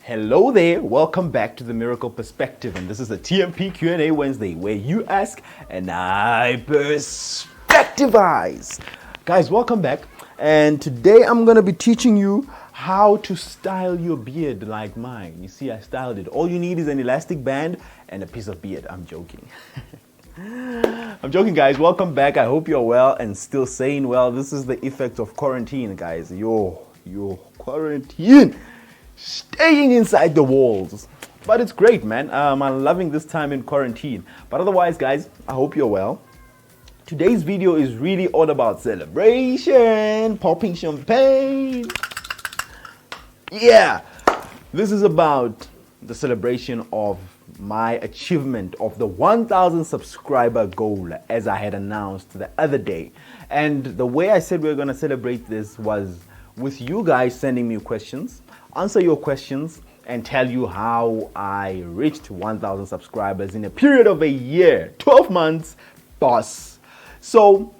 Hello there, welcome back to the Miracle Perspective, and this is the TMP Q&A Wednesday where you ask and I perspectivize. Guys, welcome back, and today I'm going to be teaching you how to style your beard like mine. You see, I styled it. All you need is an elastic band and a piece of beard. I'm joking. I'm joking, guys. Welcome back. I hope you're well and still saying well. This is the effect of quarantine, guys. Your quarantine. Staying inside the walls. But it's great, man. I'm loving this time in quarantine. But otherwise, guys, I hope you're well. Today's video is really all about celebration, popping champagne. Yeah, this is about the celebration of my achievement of the 1,000 subscriber goal, as I had announced the other day. And the way I said we were going to celebrate this was with you guys sending me questions, answer your questions, and tell you how I reached 1,000 subscribers in a period of a year, 12 months, boss. So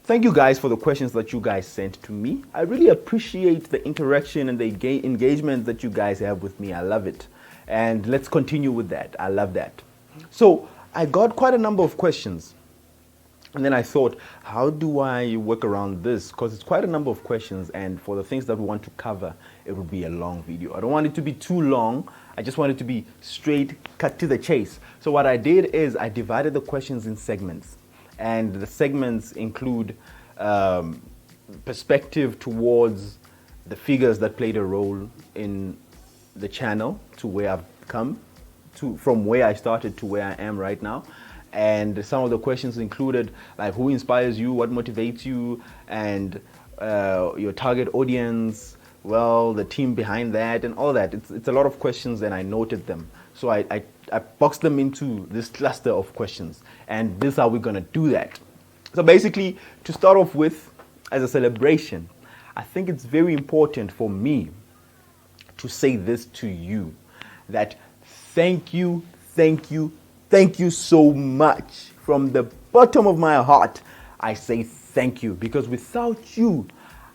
thank you guys for the questions that you guys sent to me. I really appreciate the interaction and the engagement that you guys have with me. I love it. And let's continue with that. I love that. So I got quite a number of questions. And then I thought, how do I work around this? Because it's quite a number of questions, and for the things that we want to cover, it would be a long video. I don't want it to be too long. I just want it to be straight, cut to the chase. So what I did is I divided the questions in segments. And the segments include perspective towards the figures that played a role in the channel to where I've come, from where I started to where I am right now. And some of the questions included like who inspires you, what motivates you, and your target audience, well, the team behind that, and all that. It's a lot of questions, and I noted them. So I boxed them into this cluster of questions, and this is how we're going to do that. So basically, to start off with, as a celebration, I think it's very important for me to say this to you, that thank you so much. From the bottom of my heart, I say thank you, because without you,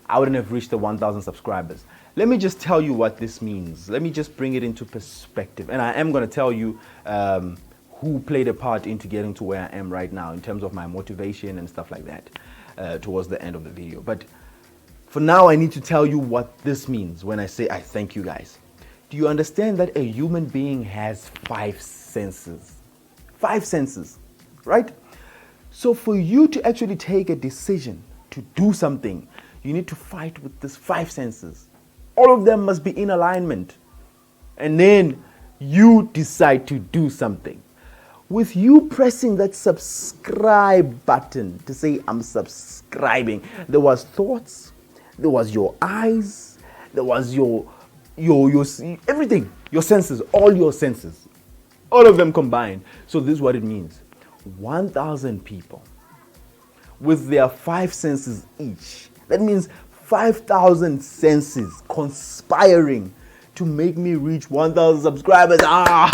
I wouldn't have reached the 1,000 subscribers. Let me just tell you what this means. Let me just bring it into perspective. And I am going to tell you who played a part into getting to where I am right now in terms of my motivation and stuff like that towards the end of the video. But for now, I need to tell you what this means when I say I thank you guys. Do you understand that a human being has 5 senses? 5 senses, right? So for you to actually take a decision to do something, you need to fight with these 5 senses. All of them must be in alignment. And then you decide to do something. With you pressing that subscribe button to say I'm subscribing, there was thoughts, there was your eyes, there was your everything, your senses, all your senses. All of them combined. So this is what it means. 1,000 people with their 5 senses each. That means 5,000 senses conspiring to make me reach 1,000 subscribers. Guys,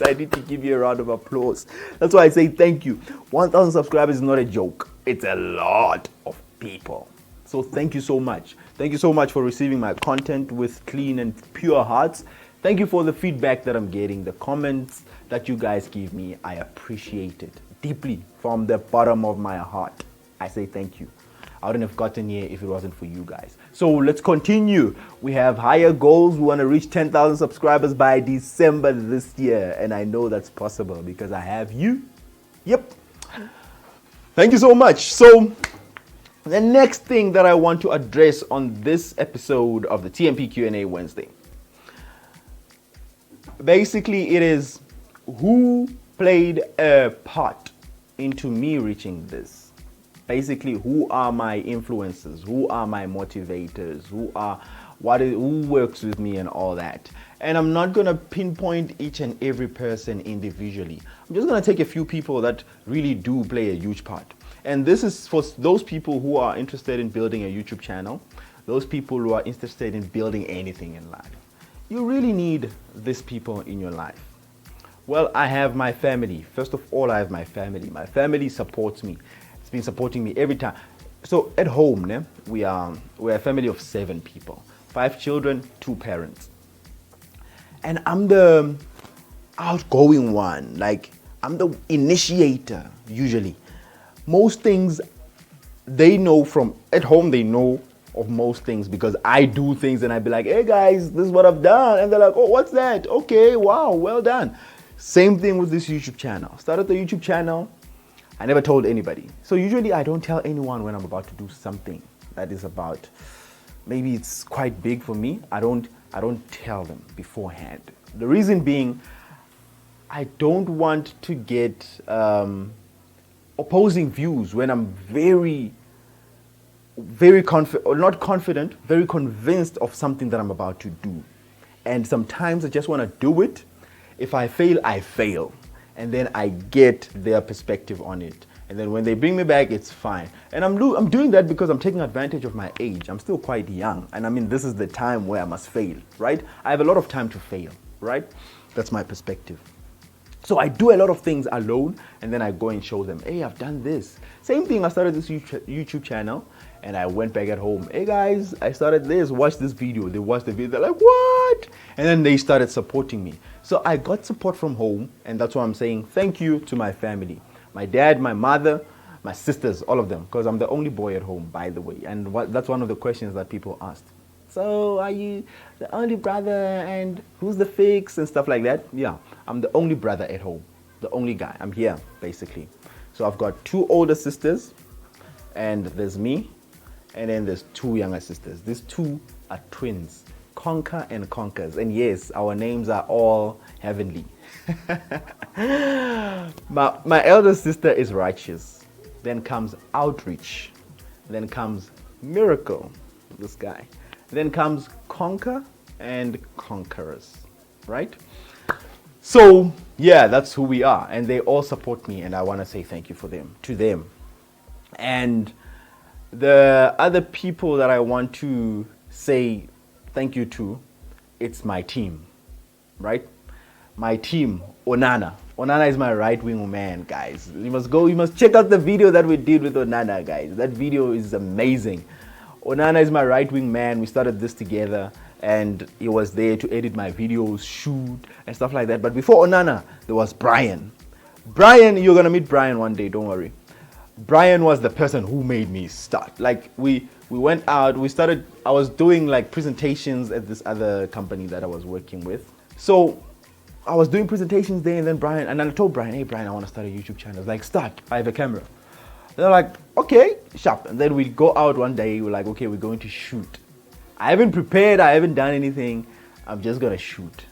I need to give you a round of applause. That's why I say thank you. 1,000 subscribers is not a joke. It's a lot of people. So thank you so much. Thank you so much for receiving my content with clean and pure hearts. Thank you for the feedback that I'm getting, the comments that you guys give me. I appreciate it deeply from the bottom of my heart. I say thank you. I wouldn't have gotten here if it wasn't for you guys. So let's continue. We have higher goals. We want to reach 10,000 subscribers by December this year. And I know that's possible because I have you. Yep. Thank you so much. So the next thing that I want to address on this episode of the TMP Q&A Wednesday, basically, it is who played a part into me reaching this. Basically, who are my influences? Who are my motivators? Who works with me and all that? And I'm not going to pinpoint each and every person individually. I'm just going to take a few people that really do play a huge part. And this is for those people who are interested in building a YouTube channel, those people who are interested in building anything in life. You really need these people in your life. Well, I have my family. First of all, I have my family. My family supports me. It's been supporting me every time. So at home, we're a family of 7 people. 5 children, 2 parents. And I'm the outgoing one. Like, I'm the initiator, usually. Most things they know from at home, they know of most things because I do things and I be like, hey guys, this is what I've done. And they're like, oh, what's that? Okay, wow, well done. Same thing with this YouTube channel. Started the YouTube channel. I never told anybody. So usually I don't tell anyone when I'm about to do something that is about, maybe it's quite big for me. I don't tell them beforehand. The reason being, I don't want to get opposing views when I'm very confident, or not confident, very convinced of something that I'm about to do. And sometimes I just want to do it. If I fail, I fail. And then I get their perspective on it. And then when they bring me back, it's fine. And I'm doing that because I'm taking advantage of my age. I'm still quite young. And I mean, this is the time where I must fail, right? I have a lot of time to fail, right? That's my perspective. So I do a lot of things alone, and then I go and show them, hey, I've done this. Same thing, I started this YouTube channel, and I went back at home. Hey guys, I started this, watch this video. They watched the video, they're like, what? And then they started supporting me. So I got support from home, and that's why I'm saying thank you to my family. My dad, my mother, my sisters, all of them, because I'm the only boy at home, by the way. And that's one of the questions that people asked. So are you the only brother and who's the fix and stuff like that? Yeah, I'm the only brother at home, the only guy. I'm here, basically. So I've got 2 older sisters, and there's me, and then there's 2 younger sisters. These 2 are twins, Conquer and Conquers. And yes, our names are all heavenly. My elder sister is Righteous. Then comes Outreach. Then comes Miracle, this guy. Then comes Conquer and Conquerors, right? So yeah, that's who we are, and they all support me, and I want to say thank you to them. And the other people that I want to say thank you to, it's my team, right? My team, Onana. Onana is my right-wing man, guys. You must check out the video that we did with Onana, guys. That video is amazing. Onana is my right-wing man. We started this together, and he was there to edit my videos, shoot, and stuff like that. But before Onana, there was Brian. Brian, you're going to meet Brian one day, don't worry. Brian was the person who made me start. Like, we went out, I was doing like presentations at this other company that I was working with. So I was doing presentations there, and then I told Brian, hey Brian, I want to start a YouTube channel. I was like, start, I have a camera. They're like, okay, sharp. And then we go out one day, we're like, okay, we're going to shoot. I haven't prepared, I haven't done anything. I'm just gonna shoot.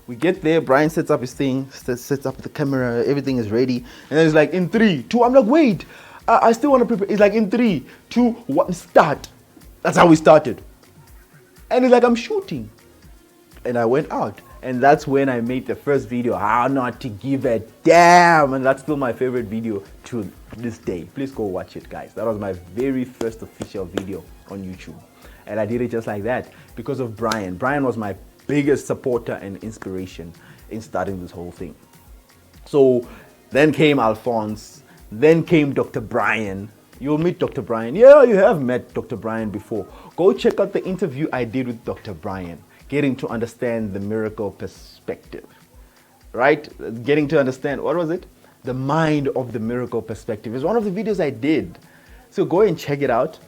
We get there, Brian sets up his thing, sets up the camera, everything is ready. And then it's like, in 3, 2, I'm like, wait, I still want to prepare. It's like, in 3, 2, 1, start. That's how we started. And it's like, I'm shooting. And I went out. And that's when I made the first video, how not to give a damn. And that's still my favorite video to this day. Please go watch it, guys. That was my very first official video on YouTube. And I did it just like that because of Brian. Brian was my biggest supporter and inspiration in starting this whole thing. So then came Alphonse, then came Dr. Brian. You'll meet Dr. Brian. Yeah, you have met Dr. Brian before. Go check out the interview I did with Dr. Brian. Getting to understand the miracle perspective, right? Getting to understand, what was it? The mind of the miracle perspective is one of the videos I did. So go and check it out.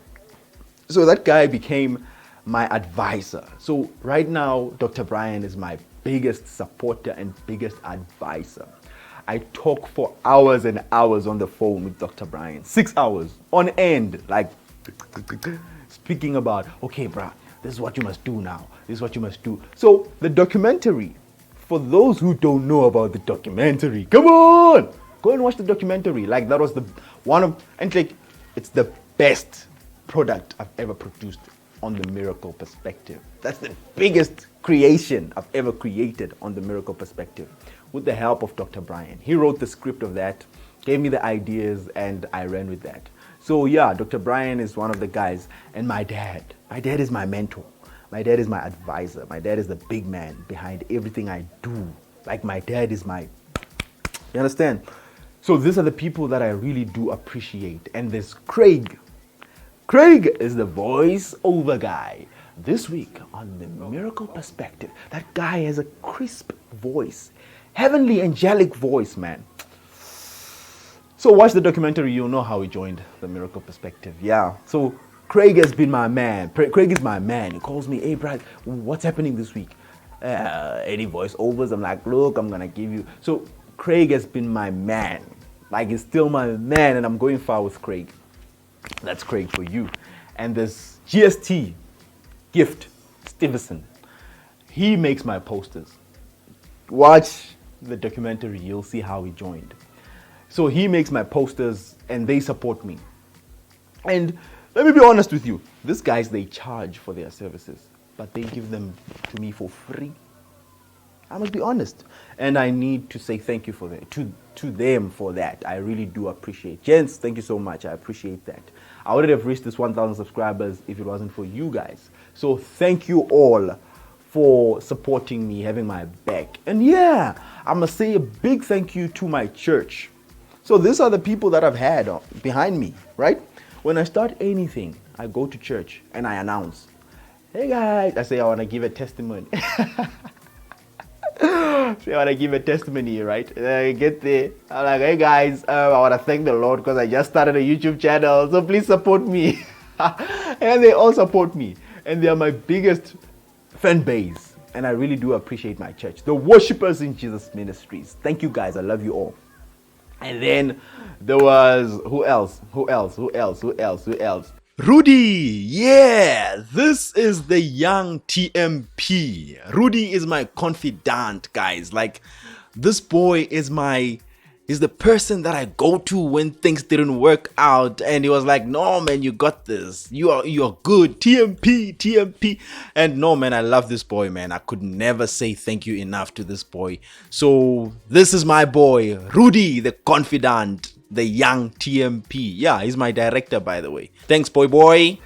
So that guy became my advisor. So right now, Dr. Brian is my biggest supporter and biggest advisor. I talk for hours and hours on the phone with Dr. Brian. 6 hours on end, like speaking about, okay, bruh, this is what you must do now. This is what you must do. So the documentary, for those who don't know about the documentary, come on, go and watch the documentary. Like, that was it's the best product I've ever produced on the miracle perspective. That's the biggest creation I've ever created on the miracle perspective, with the help of Dr. Brian. He wrote the script of that, gave me the ideas, and I ran with that. So yeah, Dr. Brian is one of the guys. And my dad is my mentor. My dad is my advisor. My dad is the big man behind everything I do. Like, my dad is you understand? So these are the people that I really do appreciate. And there's Craig. Craig is the voice over guy. This week on The Miracle Perspective, that guy has a crisp voice, heavenly angelic voice, man. So watch the documentary, you'll know how he joined The Miracle Perspective. Yeah, so Craig has been my man. Craig is my man. He calls me, hey Brad, what's happening this week? Any voiceovers? I'm like, look, I'm gonna give you. So Craig has been my man. Like, he's still my man, and I'm going far with Craig. That's Craig for you. And this GST Gift Stevenson, he makes my posters. Watch the documentary, you'll see how he joined. So he makes my posters and they support me. And let me be honest with you, these guys, they charge for their services, but they give them to me for free. I must be honest. And I need to say thank you for that, to them for that. I really do appreciate. Gents, thank you so much. I appreciate that. I wouldn't have reached this 1,000 subscribers if it wasn't for you guys. So thank you all for supporting me, having my back. And yeah, I must say a big thank you to my church. So these are the people that I've had behind me, right? When I start anything, I go to church and I announce, hey guys, I say I want to give a testimony. Say I want to give a testimony, right? And I get there, I'm like, hey guys, I want to thank the Lord because I just started a YouTube channel, so please support me. And they all support me. And they are my biggest fan base. And I really do appreciate my church. The Worshippers in Jesus Ministries. Thank you guys, I love you all. And then there was, who else? Rudy, yeah, this is the young TMP. Rudy is my confidant, guys. Like, this boy is the person that I go to when things didn't work out, and he was like, no man, you got this, you're good, TMP. And no man, I love this boy, man. I could never say thank you enough to this boy. So this is my boy Rudy, the confidant, the young TMP. Yeah, he's my director, by the way. Thanks, boy.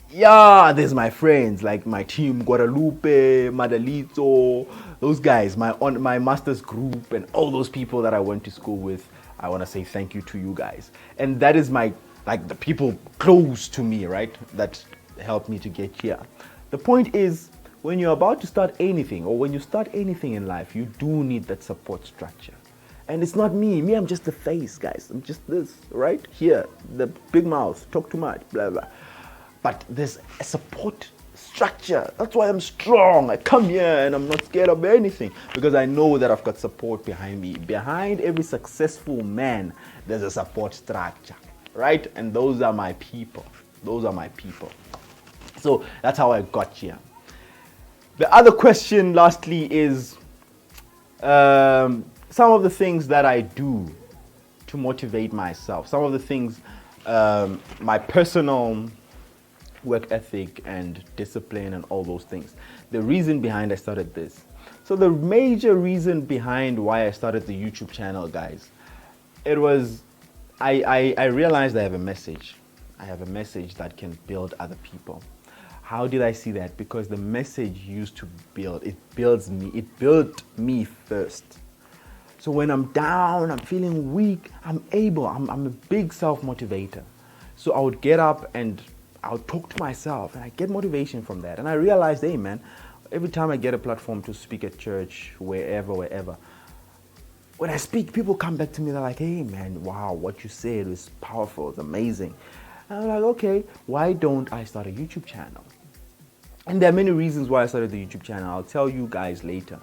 Yeah, there's my friends, like my team, Guadalupe, Madalito, those guys, my master's group, and all those people that I went to school with. I want to say thank you to you guys. And that is the people close to me, right, that helped me to get here. The point is, when you're about to start anything, or when you start anything in life, you do need that support structure. And it's not me, I'm just the face, guys. I'm just this, right here, the big mouth, talk too much, blah, blah. But there's a support structure. That's why I'm strong. I come here and I'm not scared of anything, because I know that I've got support behind me. Behind every successful man, there's a support structure, right? And those are my people. So that's how I got here. The other question, lastly, is some of the things that I do to motivate myself. Some of the things, my personal work ethic and discipline and all those things. The reason behind I started this. So the major reason behind why I started the YouTube channel, guys, it was I realized I have a message. I have a message that can build other people. How did I see that? Because the message used to build. It built me first. So when I'm down, I'm feeling weak, I'm a big self-motivator. So I would get up and I would talk to myself, and I get motivation from that. And I realized, hey man, every time I get a platform to speak at church, wherever, when I speak, people come back to me, they're like, hey man, wow, what you said was powerful, it's amazing. And I'm like, okay, why don't I start a YouTube channel? And there are many reasons why I started the YouTube channel. I'll tell you guys later.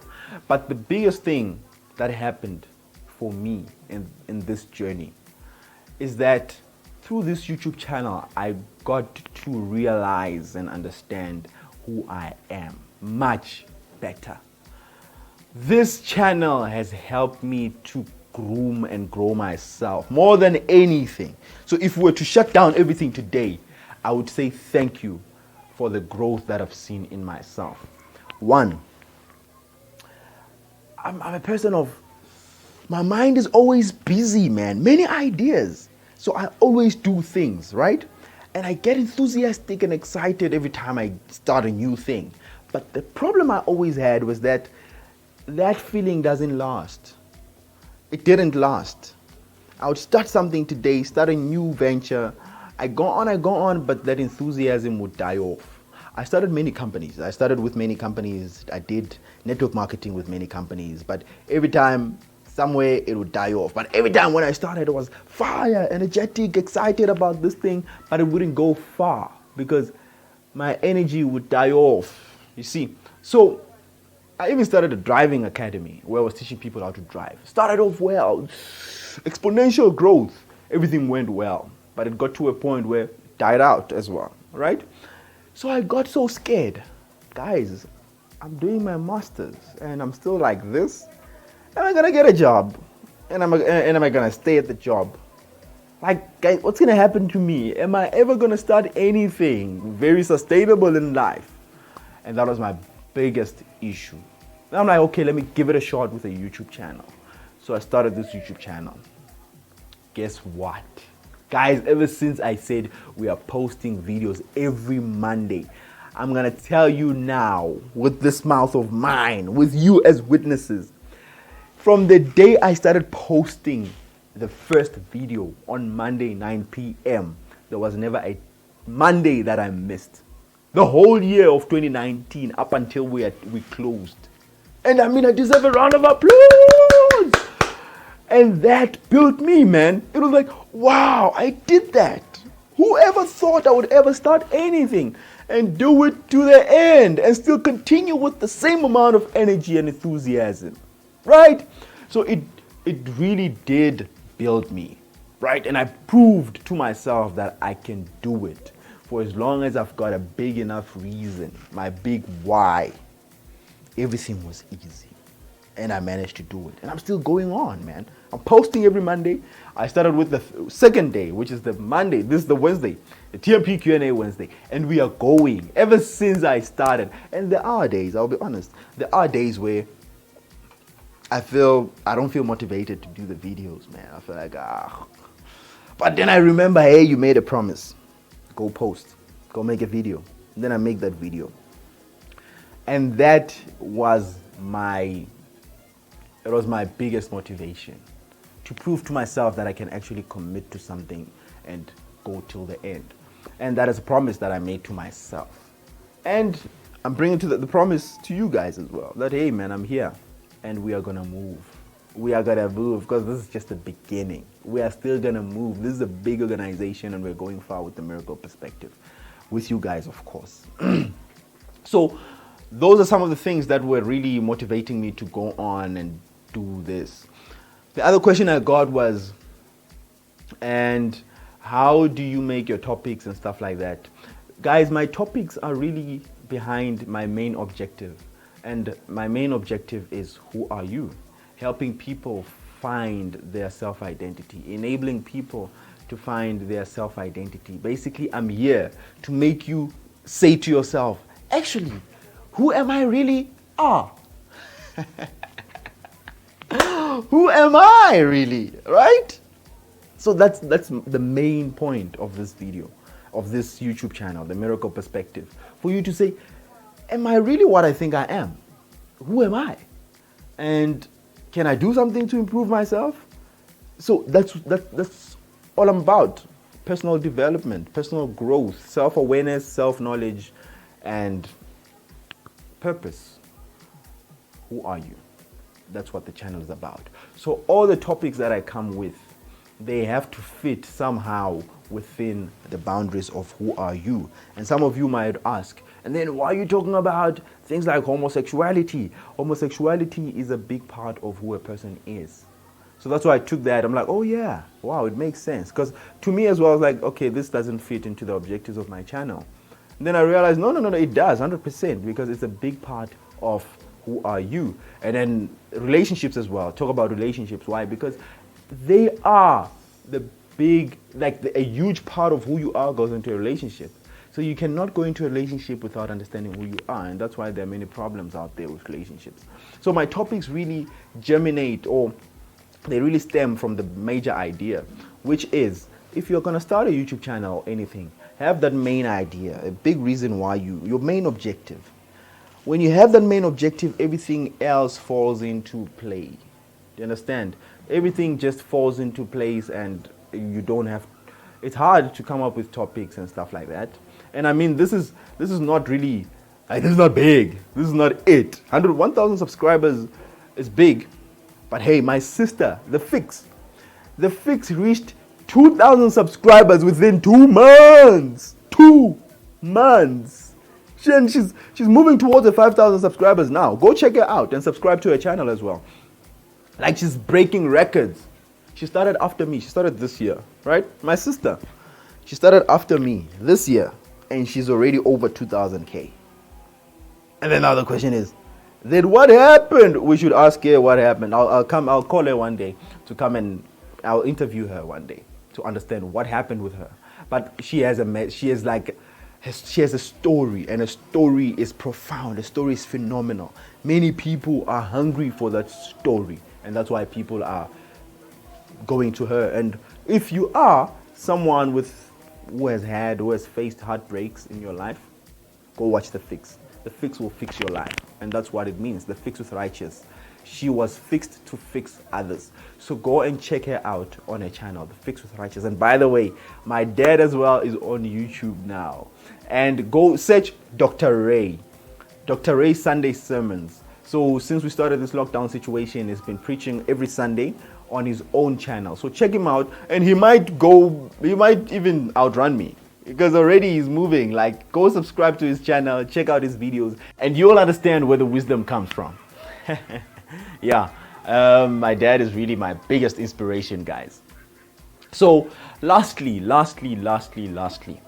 But the biggest thing that happened for me in this journey is that through this YouTube channel, I got to realize and understand who I am much better. This channel has helped me to groom and grow myself more than anything. So if we were to shut down everything today, I would say thank you for the growth that I've seen in myself. One, I'm a person of, my mind is always busy, man. Many ideas. So I always do things, right? And I get enthusiastic and excited every time I start a new thing. But the problem I always had was that feeling doesn't last. It didn't last. I would start something today, start a new venture. I go on, but that enthusiasm would die off. I started many companies. I started with many companies. I did network marketing with many companies, but every time somewhere it would die off. But every time when I started, I was fire, energetic, excited about this thing, but it wouldn't go far because my energy would die off. You see, so I even started a driving academy where I was teaching people how to drive. Started off well, exponential growth. Everything went well, but it got to a point where it died out as well, right? So I got so scared. Guys, I'm doing my master's and I'm still like this. Am I gonna get a job? And am I gonna stay at the job? Like, guys, what's gonna happen to me? Am I ever gonna start anything very sustainable in life? And that was my biggest issue. And I'm like, okay, let me give it a shot with a YouTube channel. So I started this YouTube channel. Guess what? Guys, ever since I said we are posting videos every Monday, I'm gonna tell you now with this mouth of mine, with you as witnesses, from the day I started posting the first video on Monday 9 p.m., there was never a Monday that I missed. The whole year of 2019 up until we closed. And I mean, I deserve a round of applause. And that built me, man. It was like, wow, I did that. Whoever thought I would ever start anything and do it to the end and still continue with the same amount of energy and enthusiasm, right? So it really did build me, right? And I proved to myself that I can do it for as long as I've got a big enough reason, my big why. Everything was easy. And I managed to do it. And I'm still going on, man. I'm posting every Monday. I started with the second day, which is the Monday. This is the Wednesday, the TMP Q&A Wednesday. And we are going ever since I started. And there are days, I'll be honest, there are days where I don't feel motivated to do the videos, man. I feel like, But then I remember, hey, you made a promise. Go post. Go make a video. And then I make that video. And that was my biggest motivation, to prove to myself that I can actually commit to something and go till the end. And that is a promise that I made to myself. And I'm bringing the promise to you guys as well, that, hey, man, I'm here and we are going to move. We are going to move because this is just the beginning. We are still going to move. This is a big organization and we're going far with the Miracle Perspective. With you guys, of course. So those are some of the things that were really motivating me to go on and do this. The other question I got was, and how do you make your topics and stuff like that? Guys, my topics are really behind my main objective. And my main objective is, who are you? Helping people find their self-identity, enabling people to find their self-identity. Basically, I'm here to make you say to yourself, actually, who am I really? Who am I really, right? So that's the main point of this video, of this YouTube channel, The Miracle Perspective, for you to say, am I really what I think I am? Who am I? And can I do something to improve myself? So that's all I'm about. Personal development, personal growth, self-awareness, self-knowledge, and purpose. Who are you? That's what the channel is about. So all the topics that I come with, they have to fit somehow within the boundaries of who are you. And some of you might ask, and then why are you talking about things like homosexuality? Homosexuality is a big part of who a person is. So that's why I took that. I'm like, oh yeah, wow, it makes sense. Because to me as well, I was like, okay, this doesn't fit into the objectives of my channel. And then I realized, no, it does, 100%, because it's a big part of who are you. And then relationships as well. Talk about relationships. Why? Because they are the big, a huge part of who you are goes into a relationship. So you cannot go into a relationship without understanding who you are. And that's why there are many problems out there with relationships. So my topics really germinate, or they really stem from the major idea, which is, if you're going to start a YouTube channel or anything, have that main idea, a big reason why your main objective. When you have that main objective, everything else falls into play. Do you understand? Everything just falls into place, and you don't have, it's hard to come up with topics and stuff like that. And I mean, this is not really, like, this is not big. This is not it. 1,000 subscribers is big. But hey, my sister, The Fix reached 2,000 subscribers within 2 months. 2 months. She's moving towards the 5,000 subscribers now. Go check her out and subscribe to her channel as well. Like, she's breaking records. She started after me. She started this year, right? My sister. She started after me this year, and she's already over 2,000K. And then now the question is, then what happened? We should ask her what happened. I'll call her one day to come, and I'll interview her one day to understand what happened with her. But she has a story, and a story is profound. A story is phenomenal. Many people are hungry for that story, and that's why people are going to her. And if you are someone who has faced heartbreaks in your life, go watch The Fix. The Fix will fix your life, and that's what it means. The Fix with Righteous. She was fixed to fix others. So go and check her out on her channel, The Fix with Righteous. And by the way, my dad as well is on YouTube now. And go search Dr. Ray Sunday Sermons. So since we started this lockdown situation, he's been preaching every Sunday on his own channel. So check him out, and he might even outrun me, because already he's moving. Like, go subscribe to his channel, check out his videos, and you'll understand where the wisdom comes from. Yeah, my dad is really my biggest inspiration, guys. So lastly, the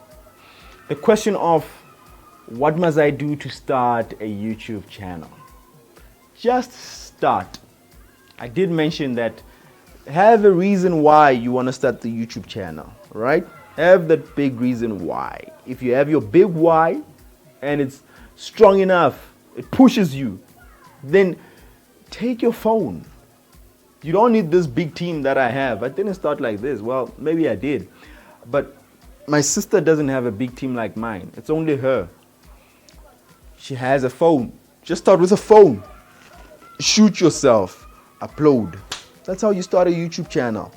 question of what must I do to start a YouTube channel? Just start. I did mention that have a reason why you want to start the YouTube channel, right? Have that big reason why. If you have your big why and it's strong enough, it pushes you, then take your phone. You don't need this big team that I have. I didn't start like this. Well, maybe I did. But my sister doesn't have a big team like mine. It's only her. She has a phone. Just start with a phone. Shoot yourself. Upload. That's how you start a YouTube channel.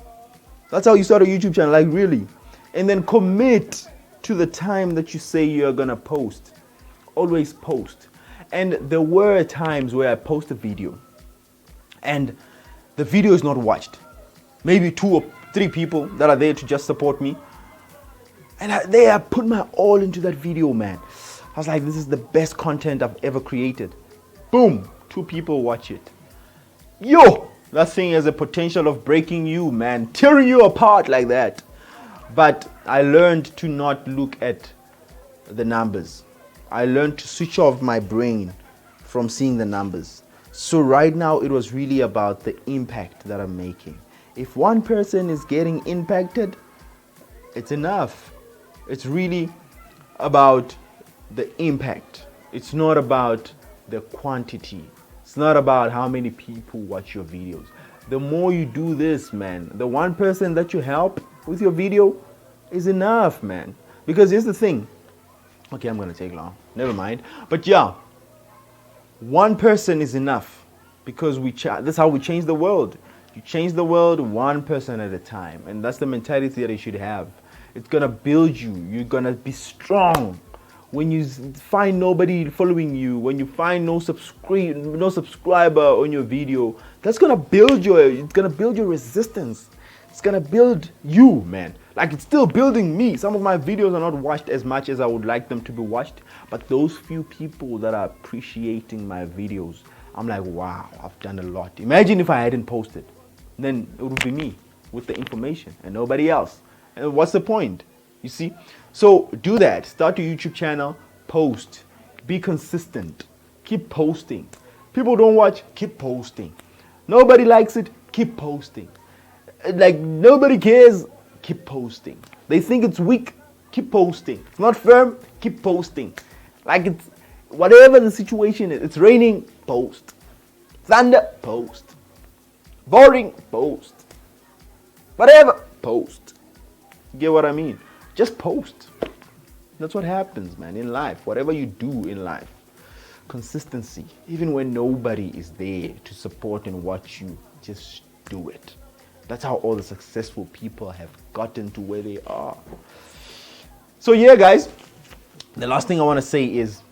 Like, really. And then commit to the time that you say you're going to post. Always post. And there were times where I post a video and the video is not watched. Maybe 2 or 3 people that are there to just support me. And I put my all into that video, man. I was like, this is the best content I've ever created. Boom, 2 people watch it. Yo, that thing has a potential of breaking you, man. Tearing you apart like that. But I learned to not look at the numbers. I learned to switch off my brain from seeing the numbers. So right now it was really about the impact that I'm making. If one person is getting impacted, it's enough. It's really about the impact. It's not about the quantity. It's not about how many people watch your videos. The more you do this, man, the one person that you help with your video is enough, man. Because here's the thing. Okay, I'm going to take long. Never mind. But yeah, one person is enough, because that's how we change the world. You change the world one person at a time. And that's the mentality that you should have. It's going to build you. You're going to be strong. When you find nobody following you, when you find no subscriber on your video, that's going to build your resistance. It's going to build you, man. Like, it's still building me. Some of my videos are not watched as much as I would like them to be watched, but those few people that are appreciating my videos, I'm like, wow, I've done a lot. Imagine if I hadn't posted. Then it would be me with the information and nobody else. And what's the point? You see? So do that. Start your YouTube channel. Post. Be consistent. Keep posting. People don't watch. Keep posting. Nobody likes it. Keep posting. Like, nobody cares. Keep posting. They think it's weak. Keep posting. It's not firm. Keep posting. Like, it's whatever the situation is. It's raining. Post. Thunder. Post. Boring. Post. Whatever. Post. You get what I mean? Just post. That's what happens, man, in life. Whatever you do in life, consistency. Even when nobody is there to support and watch you, just do it. That's how all the successful people have gotten to where they are. So yeah, guys, The last thing I want to say is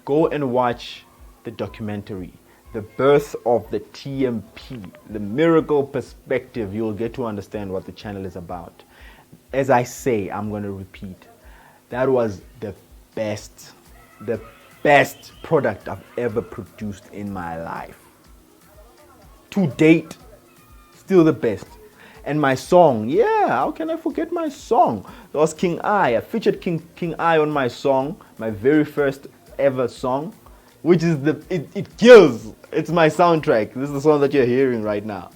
go and watch the documentary, The Birth of the TMP, The Miracle Perspective. You'll get to understand what the channel is about. As I say, I'm going to repeat, that was the best product I've ever produced in my life. To date, still the best. And my song, yeah, how can I forget my song? That was King I. I featured King I on my song, my very first ever song, which is it kills. It's my soundtrack. This is the song that you're hearing right now.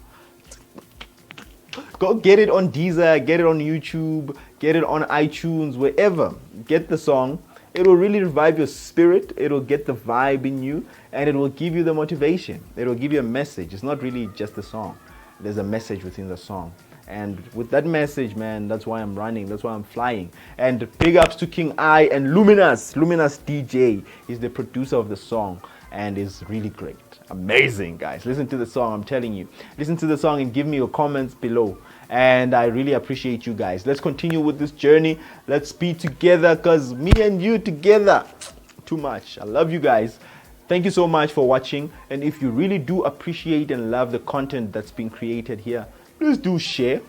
Go get it on Deezer, get it on YouTube, get it on iTunes, wherever. Get the song. It will really revive your spirit. It will get the vibe in you, and it will give you the motivation. It will give you a message. It's not really just a song. There's a message within the song. And with that message, man, that's why I'm running. That's why I'm flying. And big ups to King I and Luminous. Luminous DJ is the producer of the song and is really great. Amazing, guys. Listen to the song, I'm telling you. Listen to the song and give me your comments below. And I really appreciate you guys. Let's continue with this journey. Let's be together, because me and you together, too much. I love you guys. Thank you so much for watching. And if you really do appreciate and love the content that's been created here, please do share.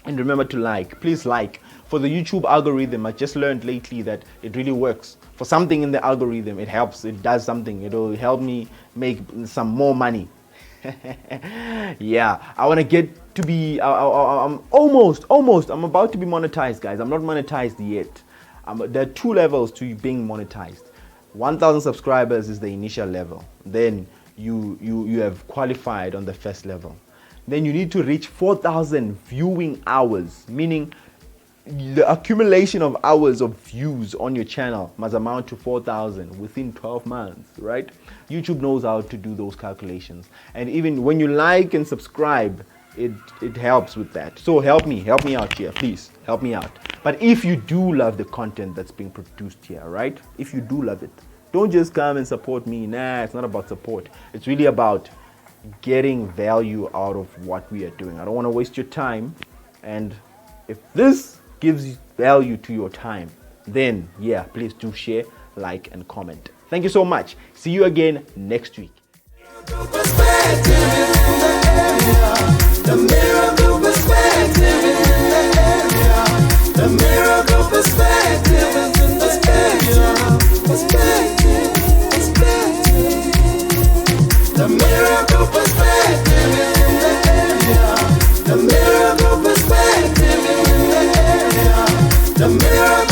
And remember to like. Please like. For the YouTube algorithm, I just learned lately that it really works. For something in the algorithm, it helps. It does something. It will help me make some more money. Yeah, I want to get to be, I'm about to be monetized, guys. I'm not monetized yet. There are 2 levels to being monetized. 1,000 subscribers is the initial level. Then you have qualified on the first level. Then you need to reach 4,000 viewing hours, meaning the accumulation of hours of views on your channel must amount to 4,000 within 12 months, right? YouTube knows how to do those calculations. And even when you like and subscribe, it helps with that. So help me out here, please. Help me out. But if you do love the content that's being produced here, right? If you do love it, don't just come and support me. Nah, it's not about support. It's really about getting value out of what we are doing. I don't want to waste your time. And if this gives value to your time, then yeah, please do share, like, and comment. Thank you so much. See you again next week. The miracle perspective is in the area. The miracle perspective is in the area. Perspective. The miracle perspective is in the area. The miracle perspective is in the area. The miracle